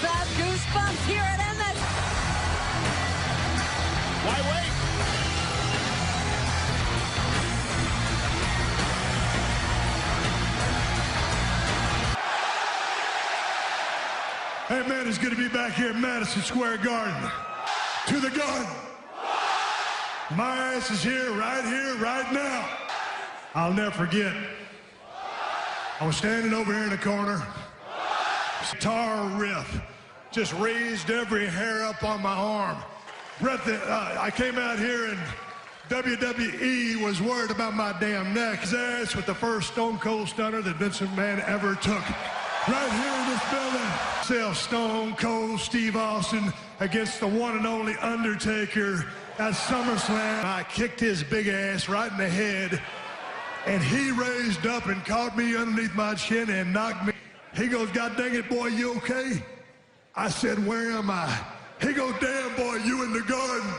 have goosebumps here at MS. Why wait? Hey man, it's good to be back here at Madison Square Garden. To the garden. My ass is here, right now. I'll never forget. I was standing over here in the corner. Guitar riff just raised every hair up on my arm. I came out here and WWE was worried about my damn neck. His ass with the first Stone Cold Stunner that Vince McMahon ever took. Right here in this building. Stone Cold Steve Austin against the one and only Undertaker at SummerSlam. I kicked his big ass right in the head, and he raised up and caught me underneath my chin and knocked me. He goes, God dang it, boy, you okay? I said, where am I? He goes, damn, boy, you in the garden.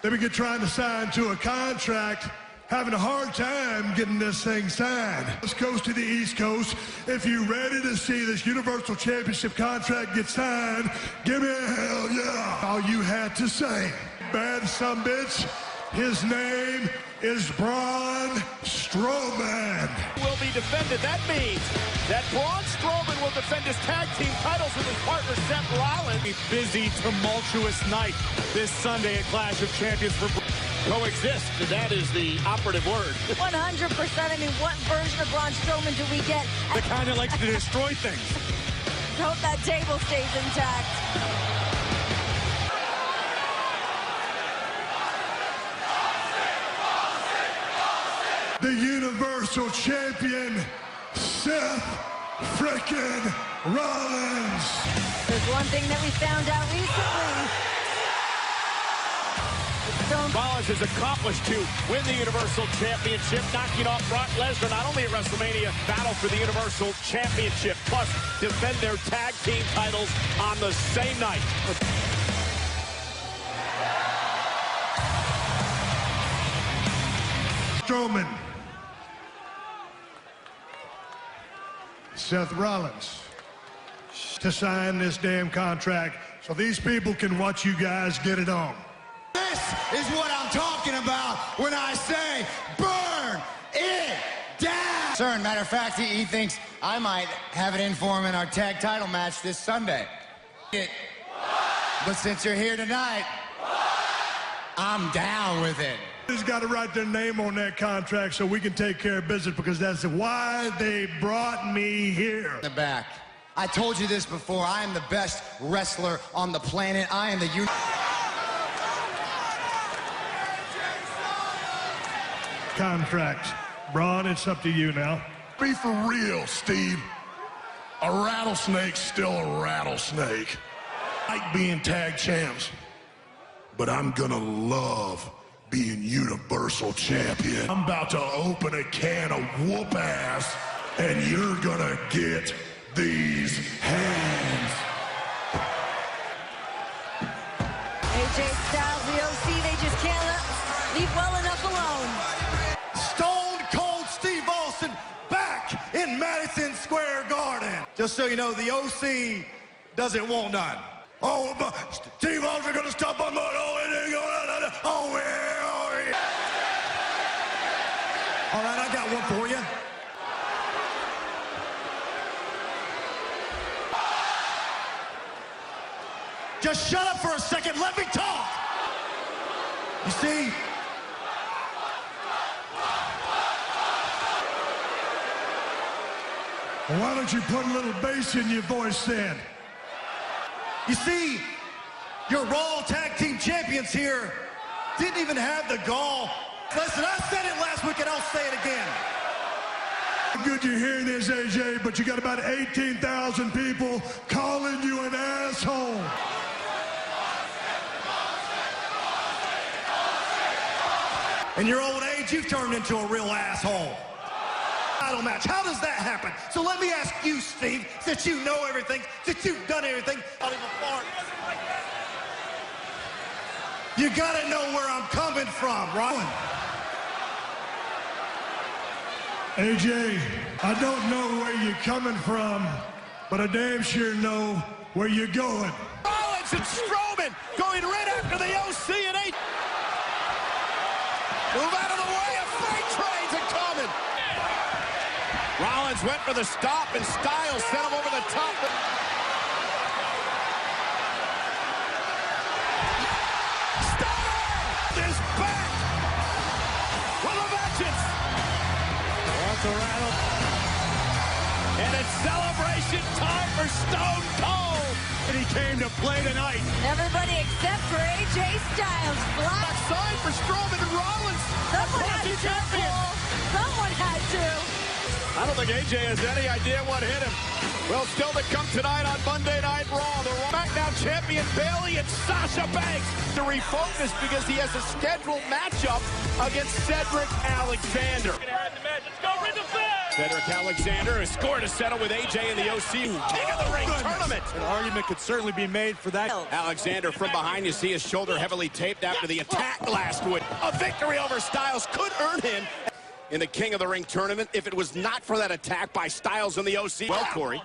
Let me get trying to sign to a contract. Having a hard time getting this thing signed. West Coast to the East Coast. If you're ready to see this Universal Championship contract get signed, give me a hell yeah. All you had to say. Bad sumbitch. His name is Braun Strowman. Will be defended. That means that Braun Strowman will defend his tag team titles with his partner Seth Rollins. A busy, tumultuous night this Sunday at Clash of Champions for coexist. That is the operative word. 100%. I mean, what version of Braun Strowman do we get? The kind that likes to destroy things. Hope that table stays intact. The Universal Champion, Seth frickin' Rollins. There's one thing that we found out recently. Rollins has accomplished to win the Universal Championship, knocking off Brock Lesnar not only at WrestleMania, battle for the Universal Championship, plus defend their tag team titles on the same night. Strowman. Seth Rollins to sign this damn contract so these people can watch you guys get it on. This is what I'm talking about when I say burn it down. Sir, matter of fact, he thinks I might have it in for him in our tag title match this Sunday. But since you're here tonight, I'm down with it. He's got to write their name on that contract so we can take care of business because that's why they brought me here. In the back. I told you this before. I am the best wrestler on the planet. I am the contract. Braun, it's up to you now. Be for real, Steve. A rattlesnake's still a rattlesnake. I like being tag champs, but I'm gonna love being Universal Champion. I'm about to open a can of whoop ass, and you're gonna get these hands. AJ Styles, the OC, they just can't leave well enough alone. Stone Cold Steve Austin back in Madison Square Garden. Just so you know, the OC doesn't want none. Oh, but Steve Austin gonna stop on my oh yeah. All right, I got one for you. Just shut up for a second. Let me talk. You see? Why don't you put a little bass in your voice then? You see, your Raw Tag Team Champions here didn't even have the gall. Listen, I said it last week and I'll say it again. Good you're hearing this, AJ, but you got about 18,000 people calling you an asshole. In your old age, you've turned into a real asshole. Title match, how does that happen? So let me ask you, Steve, since you know everything, since you've done everything, not even fart. You gotta know where I'm coming from, right? AJ, I don't know where you're coming from, but I damn sure know where you're going. Rollins and Strowman going right after the OC and 8. Move out of the way, a freight train's coming. Rollins went for the stop, and Styles sent him over the top. Styles is back with a vengeance. Wants a rattle. And it's celebration time for Stone Cold. And he came to play tonight. Everybody except for AJ Styles. Black. Sign for Strowman and Rollins. Someone had to jump. Someone had to. I don't think AJ has any idea what hit him. Well, still to come tonight on Monday Night Raw, the SmackDown champion Bayley and Sasha Banks to refocus because he has a scheduled matchup against Cedric Alexander. Cedric Alexander has scored to settle with AJ in the OC King of the Ring tournament. An argument could certainly be made for that. Alexander from behind, you see his shoulder heavily taped after the attack last week. A victory over Styles could earn him in the King of the Ring tournament if it was not for that attack by Styles in the OC. Well, Corey,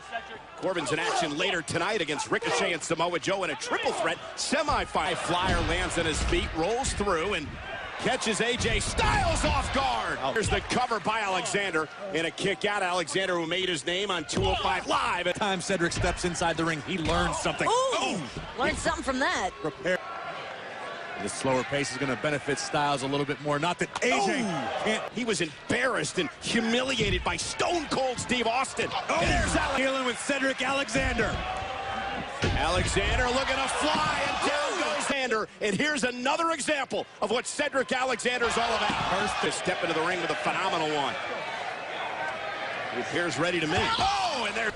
Corbin's in action later tonight against Ricochet and Samoa Joe in a triple threat semi-final. Flyer lands on his feet, rolls through, and catches AJ Styles off guard. Here's the cover by Alexander and a kick out. Alexander, who made his name on 205 Live. Every time Cedric steps inside the ring, he learns something. Ooh, learned something from that. Prepare. This slower pace is going to benefit Styles a little bit more. Not that AJ can't. He was embarrassed and humiliated by Stone Cold Steve Austin. And there's Alex dealing with Cedric Alexander. Alexander looking to fly, and down goes Alexander. And here's another example of what Cedric Alexander's all about. First to step into the ring with a phenomenal one. He appears ready to make. Oh, and there.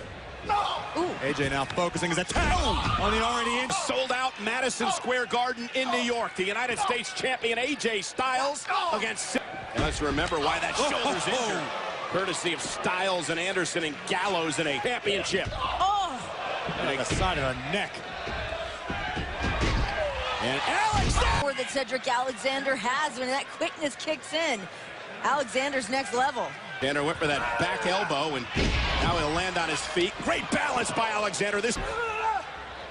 Ooh. AJ now focusing his attack on the already in. Sold out Madison Square Garden in New York. The United States champion AJ Styles against. And let's remember why that shoulder's injured. Courtesy of Styles and Anderson and Gallows in a championship. Oh. On the side of the neck. And Alexander. That Cedric Alexander has when that quickness kicks in. Alexander's next level. Alexander went for that back elbow, and now he'll land on his feet. Great balance by Alexander. This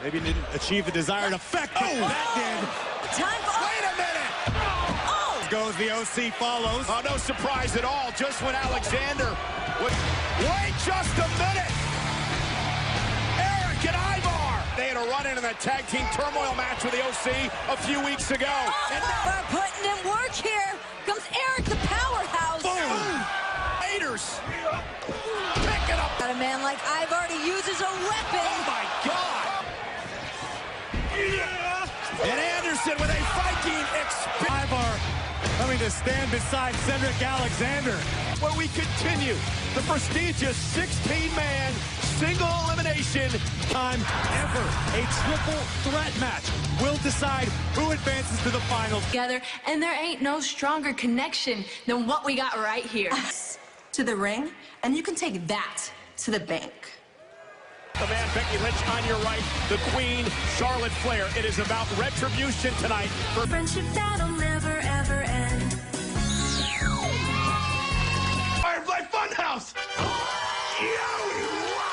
maybe didn't achieve the desired effect. That did. Time for. Wait a minute. Oh. Goes the OC follows. Oh, no surprise at all. Just when Alexander would. Wait just a minute. Eric and Ivar. They had a run-in that tag team turmoil match with the OC a few weeks ago. Oh, and we're putting in work here. Comes Eric the powerhouse. Boom. Raiders. Pick it up. Got a man like Ivar to use as a weapon. Oh, my God. And Anderson with a Viking experience. Ivar coming to stand beside Cedric Alexander. Where we continue the prestigious 16-man single elimination Time ever. A triple threat match will decide who advances to the finals. Together, and there ain't no stronger connection than what we got right here. To the ring, and you can take that to the bank. The man Becky Lynch on your right, the Queen Charlotte Flair. It is about retribution tonight for Friendship that'll never ever end. Firefly Funhouse! Yowie wowie!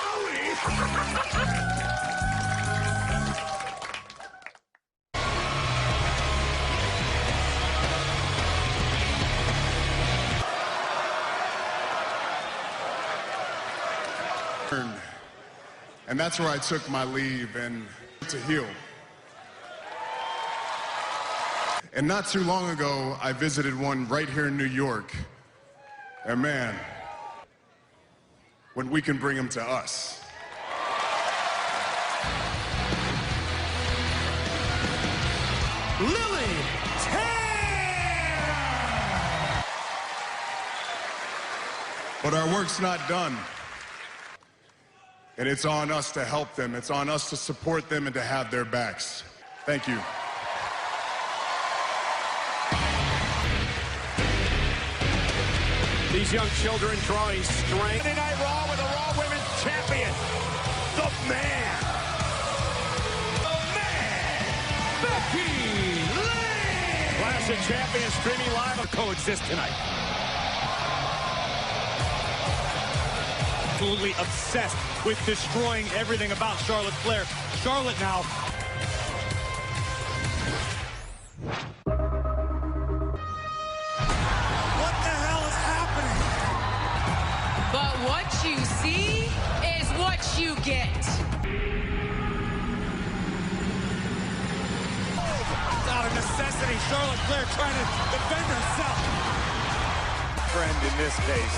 And that's where I took my leave and to heal. And not too long ago, I visited one right here in New York. And man, when we can bring them to us. Lily But our work's not done. And it's on us to help them. It's on us to support them and to have their backs. Thank you. these young children drawing strength. Monday Night Raw with the Raw Women's Champion, the man. Becky Lynch! Clash of Champions streaming live will coexist tonight. absolutely obsessed with destroying everything about Charlotte Flair. Charlotte now. What the hell is happening? But what you see is what you get. Out of necessity, Charlotte Flair trying to defend herself. Friend in this case.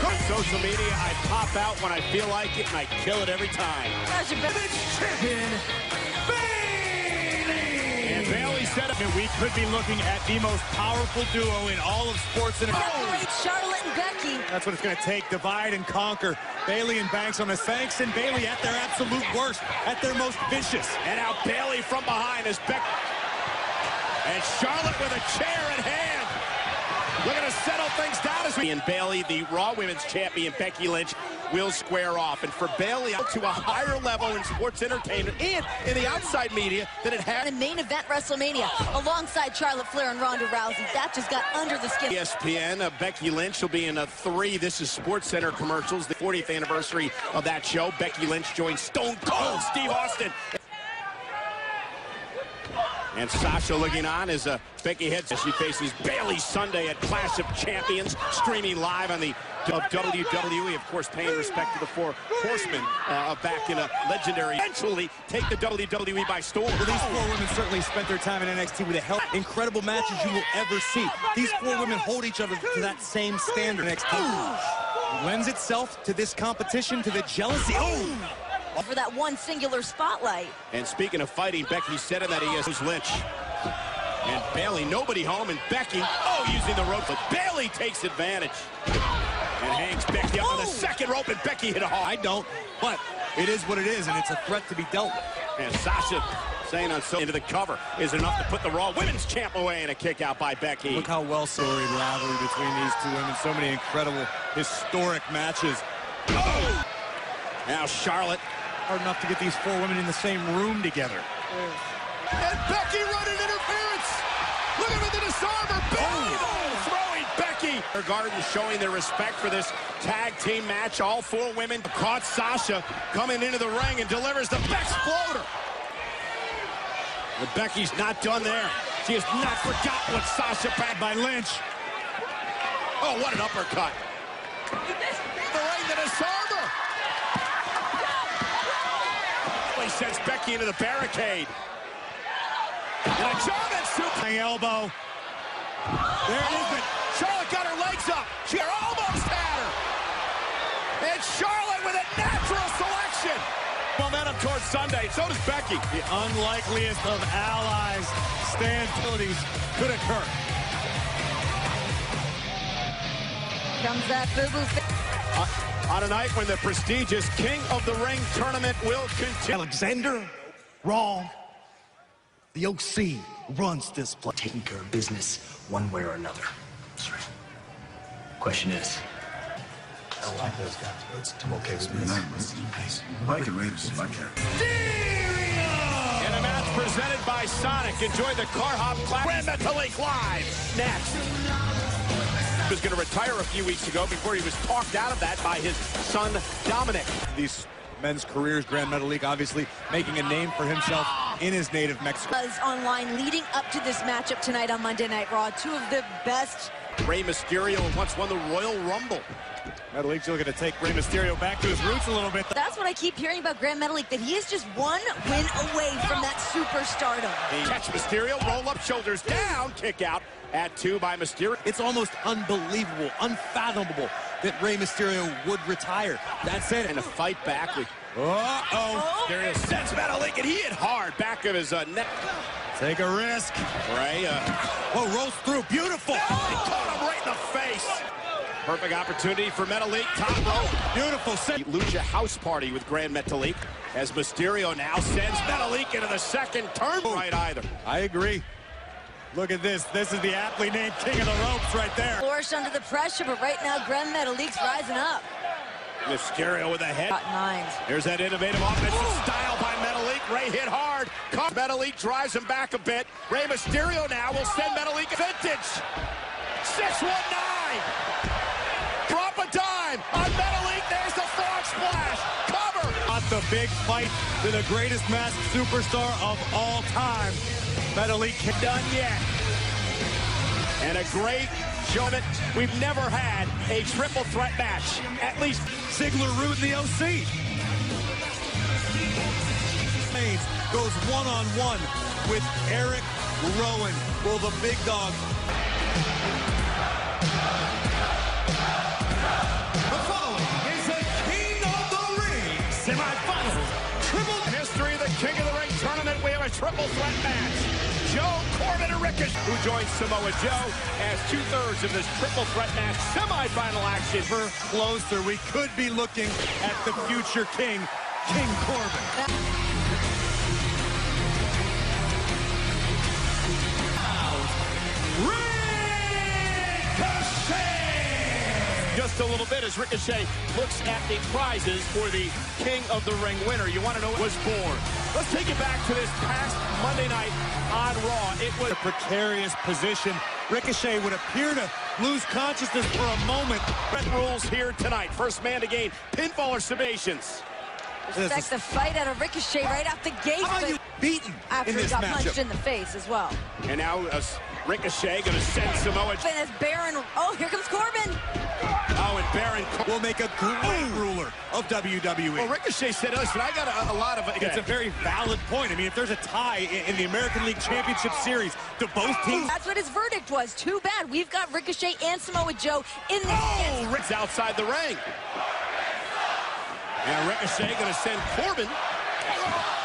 On social media, I pop out when I feel like it, and I kill it every time. Champion And Bayley said it. We could be looking at the most powerful duo in all of sports. Separates Charlotte and Becky. That's what it's going to take. Divide and conquer. Bayley and Banks on the Banks and Bayley at their absolute worst, at their most vicious. And now Bayley from behind as Becky. And Charlotte with a chair in hand. Looking to settle things down as we... And Bayley, the Raw Women's Champion, Becky Lynch, will square off. And for Bayley, up to a higher level in sports entertainment and in the outside media than it had. In main event WrestleMania, alongside Charlotte Flair and Ronda Rousey. That just got under the skin. ESPN, Becky Lynch will be in 3. This is SportsCenter commercials, the 40th anniversary of that show. Becky Lynch joins Stone Cold Steve Austin. And Sasha looking on as Becky heads as she faces Bayley Sunday at Clash of Champions, streaming live on the WWE. Of course, paying respect to the 4 horsemen back in a legendary. Eventually take the WWE by storm. Well, these 4 women certainly spent their time in NXT with the incredible matches you will ever see. These 4 women hold each other to that same standard. NXT lends itself to this competition, to the jealousy. For that one singular spotlight. And speaking of fighting, Becky said in that he is Lynch. And Bayley, nobody home, and Becky, using the rope, but Bayley takes advantage. And hangs Becky up on the second rope, and Becky hit a hard. I don't, but it is what it is, and it's a threat to be dealt with. And Sasha saying into the cover is enough to put the Raw Women's Champ away, and a kick out by Becky. Look how well storied rivalry between these 2 women. So many incredible, historic matches. Now Charlotte. Hard enough to get these 4 women in the same room together. And Becky running interference. Looking at the disarmer. Throwing Becky. Their garden showing their respect for this tag team match. All 4 women caught Sasha coming into the ring and delivers the best floater. But Becky's not done there. She has not forgotten what Sasha bagged by Lynch. Oh, what an uppercut. The ring, the disarmer. Sends Becky into the barricade. And a German super elbow. There it is. Charlotte got her legs up. She almost had her. And Charlotte with a natural selection. Momentum towards Sunday. So does Becky. The unlikeliest of allies standabilities could occur. Comes that boo-boo. On a night when the prestigious King of the Ring tournament will continue. Alexander, wrong. The OC runs this place. Taking care of business one way or another. That's right. Question is, I don't like those guys, but I'm okay with this. Mike and Raiders is my character. In a match presented by Sonic, enjoy the Car Hop Clash. Grand Metalik Live next. He was going to retire a few weeks ago before he was talked out of that by his son Dominic. These men's careers, Grand Metalik obviously making a name for himself in his native Mexico. Was online leading up to this matchup tonight on Monday Night Raw. 2 of the best. Rey Mysterio once won the Royal Rumble. Metalik's looking to take Rey Mysterio back to his roots a little bit. That's what I keep hearing about Grand Metalik, that he is just 1 win away from that superstardom. Catch Mysterio, roll up, shoulders down, kick out at 2 by Mysterio. It's almost unbelievable, unfathomable that Rey Mysterio would retire. That's it. And a fight back with... Mysterio sends Metalik, and he hit hard back of his neck. Take a risk. Rey, rolls through. Beautiful. Caught him right in the face. Perfect opportunity for Metalik. Top rope. Beautiful. Lucha House Party with Grand Metalik as Mysterio now sends Metalik into the second turn. Right either. I agree. Look at this. This is the aptly named King of the Ropes right there. Flourish under the pressure, but right now Grand Metalik's rising up. Mysterio with a head. Mind. Here's that innovative offensive style by Metalik. Rey hit hard. Metalik drives him back a bit. Rey Mysterio now will send Metalik vintage. 619. splash, cover. Not the big fight to the greatest masked superstar of all time. That elite kick Done yet. And a great show that we've never had a triple threat match. At least Ziggler, Roode, and the OC. Goes one-on-one with Eric Rowan. Will the big dog... The following is the King of the Ring semifinals. Triple history of the King of the Ring tournament. We have a triple threat match. Joe Corbin and Ricochet, who joins Samoa Joe as 2/3 of this triple threat match semifinal action. For closer, we could be looking at the future king, King Corbin. Just a little bit as Ricochet looks at the prizes for the King of the Ring winner. You want to know what was born. Let's take it back to this past Monday night on Raw. It was a precarious position. Ricochet would appear to lose consciousness for a moment. Red rules here tonight. First man to gain pinfall or submissions. Respect the fight out of Ricochet right off the gate. How are you beaten after in this he got matchup? punched in the face as well. And now Ricochet going to send Samoa. And as Baron, oh, here comes Corbin. Oh, and Baron will make a great ruler of WWE. Well, Ricochet said, listen, I got a lot of... It's a very valid point. I mean, if there's a tie in the American League Championship Series, do both teams... That's what his verdict was. Too bad. We've got Ricochet and Samoa Joe in this. Oh, Rick's outside the ring. And Ricochet going to send Corbin.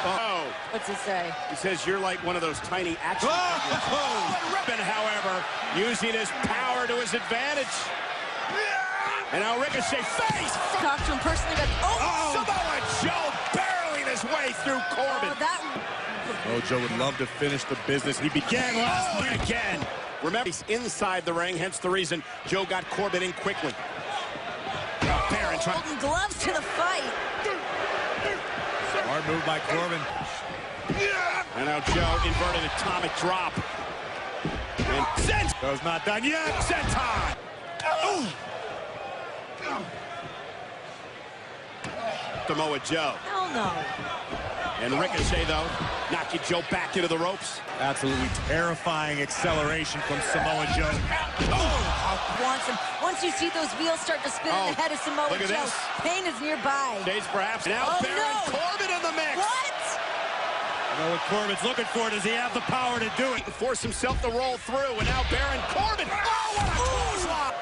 Oh. What's he say? He says, you're like one of those tiny action figures. But Ribbon, however, using his power to his advantage. And now Ricochet face. Talk to him personally, but Samoa Joe barreling his way through Corbin. Oh, Joe would love to finish the business he began last night. Again. Remember, he's inside the ring, hence the reason Joe got Corbin in quickly. Baron trying. Holding gloves to the fight. Hard move by Corbin. And now Joe inverted atomic drop. And Joe's not done yet. Senton. Samoa Joe. Hell no. And Ricochet, though, knocking Joe back into the ropes. Absolutely terrifying acceleration from Samoa Joe. Once you see those wheels start to spin in the head of Samoa look at Joe, this. pain is nearby. Shades perhaps. Now Baron Corbin in the mix. What? I know what Corbin's looking for. Does he have the power to do it? Force himself to roll through, and now Baron Corbin. Oh, what a clothesline!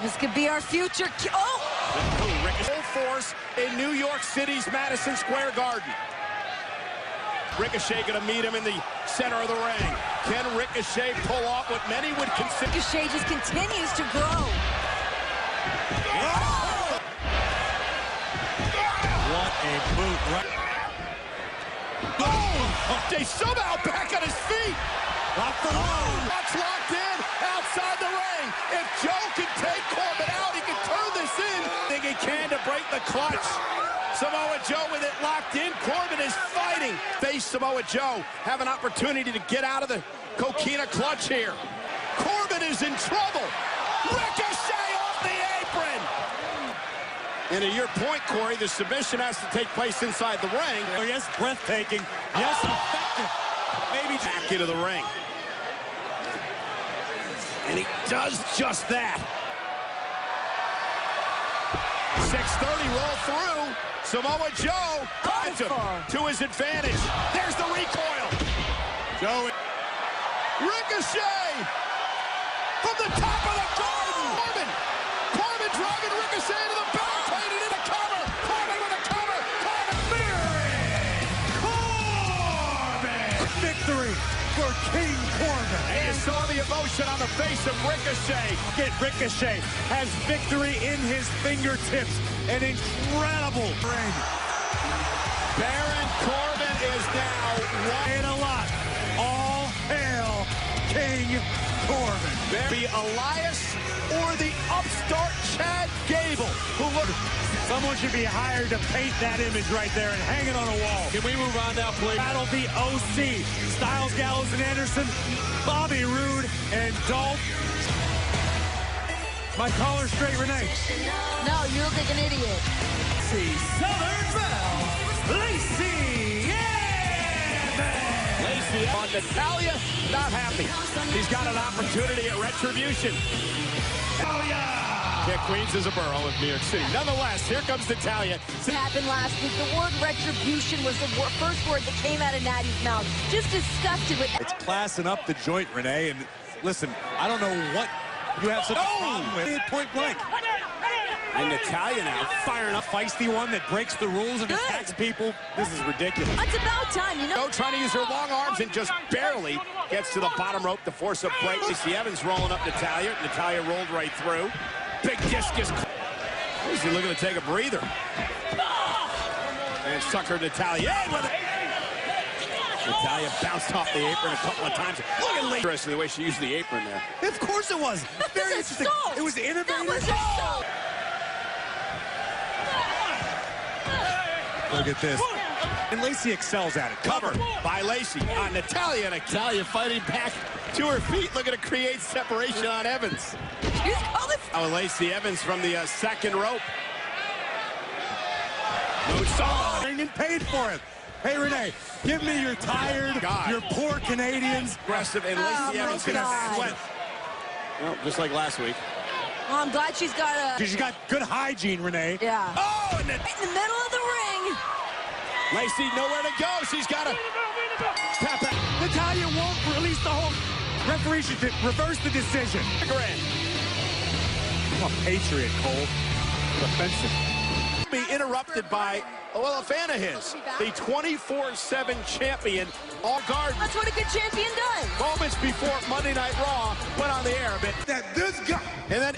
This could be our future. Ricochet full force in New York City's Madison Square Garden. Ricochet going to meet him in the center of the ring. Can Ricochet pull off what many would consider? Ricochet just continues to grow. What a boot, right? They somehow back on his feet. Lock the road. Watch locked in outside the ring. If Joe can take Corbin out, he can turn this in. I think he can to break the clutch. Samoa Joe with it locked in. Corbin is fighting. Face Samoa Joe have an opportunity to get out of the coquina clutch here. Corbin is in trouble. Ricochet off the apron. And to your point, Corey, the submission has to take place inside the ring. Oh, yes, breathtaking. Yes, effective. Maybe back into the ring. And he does just that. 6:30 roll through. Samoa Joe to his advantage. There's the recoil. Joe. Ricochet from the top of the garden. Corbin driving Ricochet into the back plate and in a cover. Corbin with a cover. Corbin! Victory for King Corbin. And you saw the emotion on the face of Ricochet. Ricochet has victory in his fingertips. An incredible ring. Baron Corbin is now and a lot. All hail King Corbin. The Elias or the upstart Chad Gable, who looked. Someone should be hired to paint that image right there and hang it on a wall. Can we move on now, please? Battle the OC. Styles, Gallows, and Anderson. Bobby Roode and Dolph. My collar straight, Renee. No, you look like an idiot. See Southern Belle, Lacey Lacey on Natalia, not happy. He's got an opportunity at retribution. Oh, yeah! Yeah, Queens is a borough of New York City. Nonetheless, here comes Natalia. It happened last week. The word retribution was the first word that came out of Natty's mouth. Just disgusted with. It's classing up the joint, Renee. And listen, I don't know what you have such a problem with. Point blank. And Natalia now firing up, feisty one that breaks the rules and attacks people. This is ridiculous. It's about time, you know. Trying to use her long arms and just barely gets to the bottom rope to force a break. Lacey Evans rolling up Natalia. Natalia rolled right through. Big discus. Lacey looking to take a breather. And sucker Natalia in with it. Natalia bounced off the apron a couple of times. Look at Lacey. Interesting the way she used the apron there. Of course it was. Very interesting. It was innovative. That was assault. Look at this. And Lacey excels at it. Covered by Lacey on Natalia. Natalia fighting back to her feet, looking to create separation on Evans. Oh, Lacey Evans from the second rope. No song. And paid for it. Hey, Renee, give me your tired, your poor Canadians. Aggressive, and Lacey Evans gonna sweat. Well, just like last week. Well, I'm glad she's got a... She's got good hygiene, Renee. Yeah. Oh, and right in the middle of the ring. Lacey nowhere to go. She's got to tap out. Natalia won't release the hold. Referee should reverse the decision. I'm a patriot, Cole. Offensive. Be interrupted by, well, a fan of his, the 24/7 champion, all guard. That's what a good champion does. Moments before Monday Night Raw went on the air a bit. That this guy. And then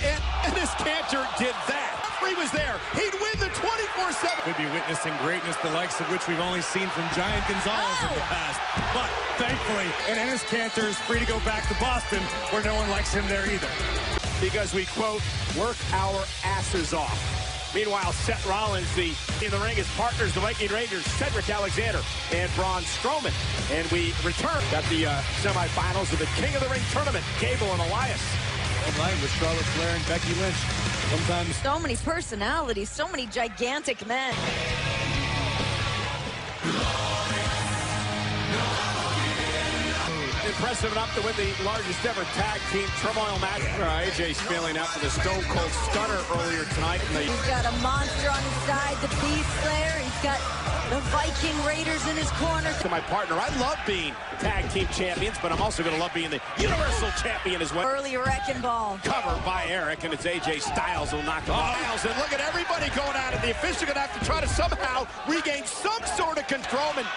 this cancer did that. He was there. He'd win the 24/7. We'd be witnessing greatness, the likes of which we've only seen from Giant Gonzalez in the past. But thankfully, Ennis Cantor is free to go back to Boston, where no one likes him there either. Because we, quote, work our asses off. Meanwhile, Seth Rollins, in the ring, his partners, the Viking Raiders, Cedric Alexander and Braun Strowman. And we return at the semifinals of the King of the Ring tournament, Gable and Elias. Online with Charlotte Flair and Becky Lynch. Sometimes so many personalities, so many gigantic men. Impressive enough to win the largest ever tag team turmoil match. AJ's feeling out for the Stone Cold Stunner earlier tonight. He's got a monster on his side, the Beast Slayer. He's got the Viking Raiders in his corner. To my partner, I love being tag team champions, but I'm also going to love being the Universal Champion as well. Early wrecking ball. Covered by Eric, and it's AJ Styles who'll knock him out. And look at everybody going at it. The official going to have to try to somehow regain some sort of control. And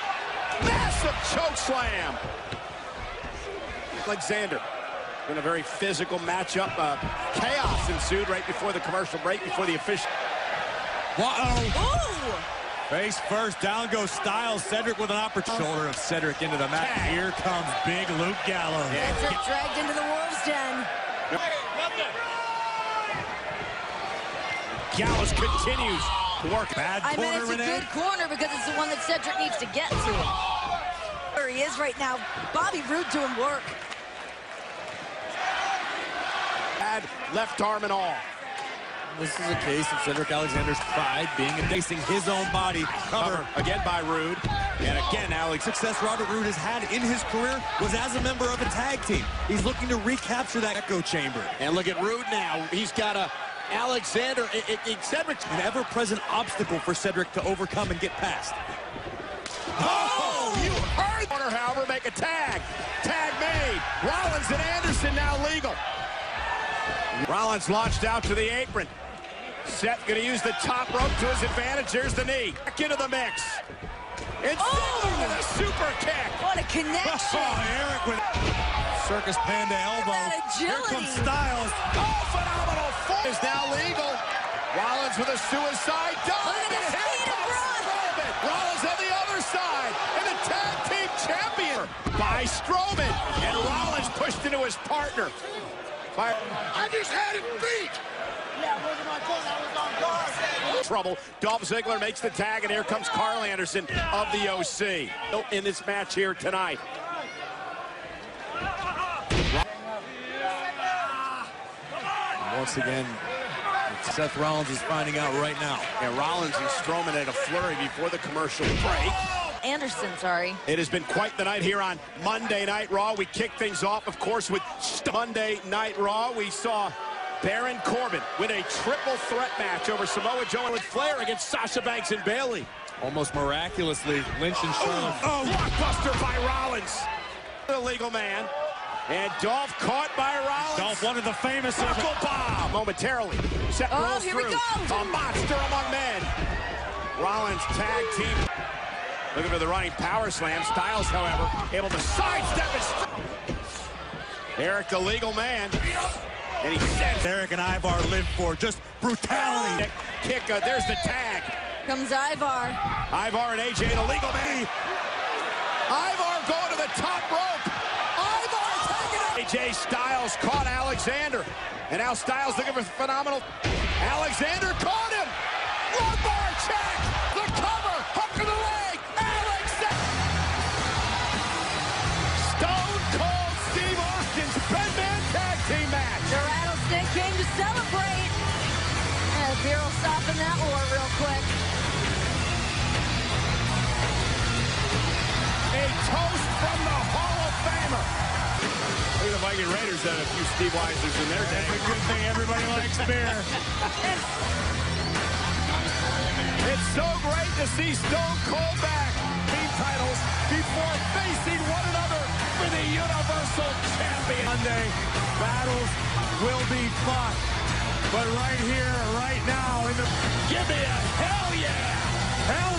massive choke slam. Alexander in a very physical matchup. Chaos ensued right before the commercial break, before the official. Uh-oh. Face first, down goes Styles. Cedric with an opportunity. Shoulder of Cedric into the mat. Here comes big Luke Gallows. Cedric dragged into the Wolves' Den. Gallows continues to work. Bad corner, I mean, it's a Renee. good corner because it's the one that Cedric needs to get to. There he is right now. Bobby Roode doing work. Bad left arm and all. This is a case of Cedric Alexander's pride being facing his own body. Cover again by Roode. And again, Alex. Success Robert Roode has had in his career was as a member of a tag team. He's looking to recapture that echo chamber. And look at Roode now. He's got a Alexander. Cedric. An ever-present obstacle for Cedric to overcome and get past. Oh, you heard. Corner, however, make a tag. Tag made. Rollins and Anderson now legal. Rollins launched out to the apron. Seth going to use the top rope to his advantage. There's the knee. Back into the mix. And with a super kick. What a connection. Eric with circus panda elbow. Here comes Styles. Oh, phenomenal. Is now legal. Rollins with a suicide dive. Look at the speed of Rollins. Rollins on the other side. And the tag team champion by Strowman. And Rollins pushed into his partner. I just had it beat. Trouble. Dolph Ziggler makes the tag, and here comes Carl Anderson of the OC in this match here tonight. Once again, Seth Rollins is finding out right now. Yeah, Rollins and Strowman at a flurry before the commercial break. Anderson, sorry. It has been quite the night here on Monday Night Raw. We kick things off, of course, with Monday Night Raw. We saw Baron Corbin win a triple threat match over Samoa Joe and Flair against Sasha Banks and Bayley. Almost miraculously, Lynch and Strowman. Oh, blockbuster by Rollins. The legal man. And Dolph caught by Rollins. Dolph, one of the famous Buckle bomb momentarily. Seth rolls here through. we go. A monster among men. Rollins tag team. Looking for the running power slam. Styles, however, able to sidestep it. Eric, the legal man. And he sends Eric and Ivar live for just brutality. Kick, there's the tag. Comes Ivar. Ivar and AJ, the legal man. Ivar going to the top rope. Ivar taking it. AJ Styles caught Alexander. And now Styles looking for phenomenal. Alexander caught him. One bar check. The cover. Hook of the leg. Stone Cold Steve Austin's 10-man tag team match. The Rattlesnake came to celebrate. And beer will soften that war real quick. A toast from the Hall of Famer. Look at the Viking Raiders had a few Steve Weisers in their day. That's a good thing. Everybody likes beer. It's so great to see Stone Cold back. Team titles before facing one another for the Universal Champion. Monday, battles will be fought. But right here, right now, in the... Give me a hell yeah! Hell